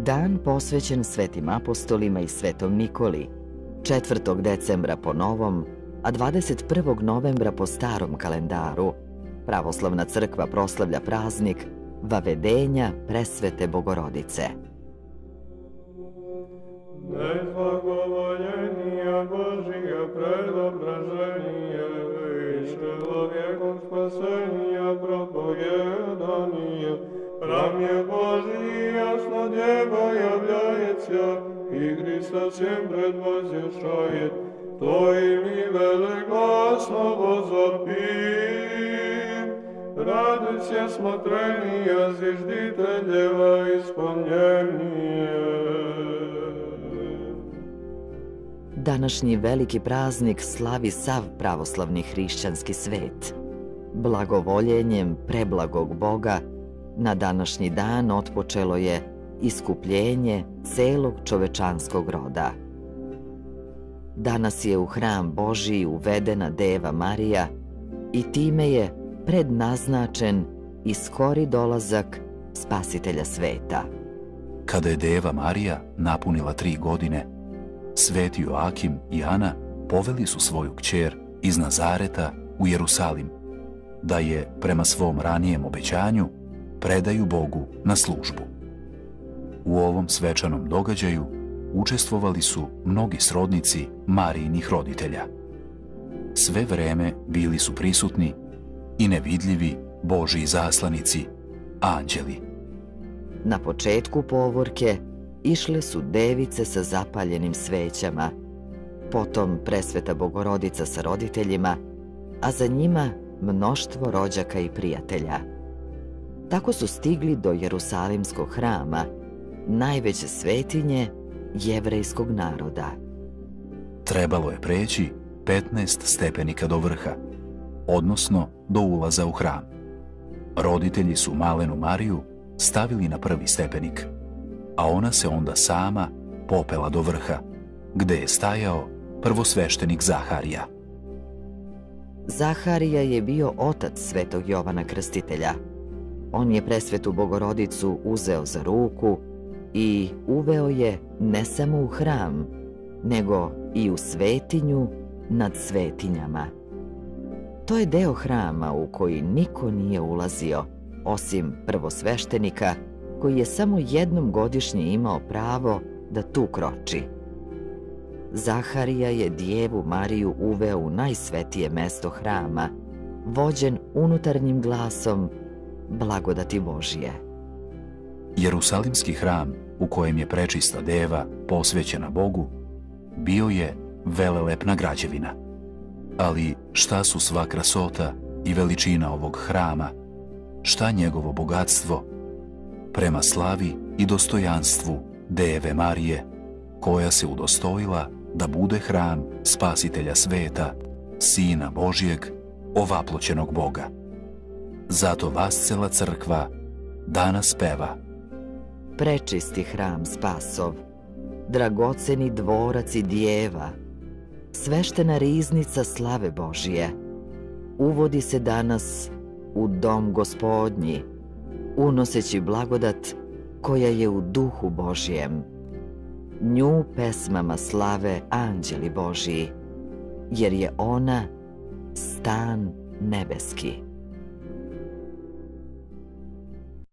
Dan posvećen svetim apostolima i svetom Nikoli, 4. decembra po novom, a 21. novembra po starom kalendaru, pravoslavna crkva proslavlja praznik Vavedenja Presvete Bogorodice. Nezlagovoljenija Božija predobraženije i čovjekom spasenija propojedanije, pramje Božiji jasno djeva javljajeća i Hrista sjem predvozješaje, to i mi veleglasno vozopim. Raduj smotrenija zižditeljeva ispunjenije. Današnji veliki praznik slavi sav pravoslavni hrišćanski svet. Blagovoljenjem preblagog Boga na današnji dan otpočelo je iskupljenje celog čovečanskog roda. Danas je u hram Božiji uvedena Deva Marija i time je prednaznačen i skori dolazak Spasitelja sveta. Kada je Deva Marija napunila 3 godine, sveti Joakim i Ana poveli su svoju kćer iz Nazareta u Jerusalim, da je, prema svom ranijem obećanju, predaju Bogu na službu. U ovom svečanom događaju učestvovali su mnogi srodnici Marijinih roditelja. Sve vreme bili su prisutni i nevidljivi Božji zaslanici, anđeli. Na početku povorke išle su device sa zapaljenim svećama, potom Presveta Bogorodica sa roditeljima, a za njima mnoštvo rođaka i prijatelja. Tako su stigli do Jerusalimskog hrama, najveće svetinje jevrejskog naroda. Trebalo je preći 15 stepenika do vrha, odnosno do ulaza u hram. Roditelji su malenu Mariju stavili na prvi stepenik, a ona se onda sama popela do vrha, gde je stajao prvosveštenik Zaharija. Zaharija je bio otac svetog Jovana Krstitelja. On je Presvetu Bogorodicu uzeo za ruku i uveo je ne samo u hram, nego i u svetinju nad svetinjama. To je deo hrama u koji niko nije ulazio, osim prvosveštenika, koji je samo jednom godišnje imao pravo da tu kroči. Zaharija je Djevu Mariju uveo u najsvetije mesto hrama, vođen unutarnjim glasom blagodati Božije. Jerusalimski hram, u kojem je prečista Deva posvećena Bogu, bio je velelepna građevina. Ali šta su sva krasota i veličina ovog hrama, šta njegovo bogatstvo, prema slavi i dostojanstvu Deve Marije, koja se udostojila da bude hram Spasitelja sveta, Sina Božijeg, ovaploćenog Boga. Zato vascela crkva danas peva: Prečisti hram Spasov, dragoceni dvorac i djeva, sveštena riznica slave Božije, uvodi se danas u dom Gospodnji, unoseći blagodat koja je u duhu Božijem. Nju pesmama slave anđeli Božiji, jer je ona stan nebeski.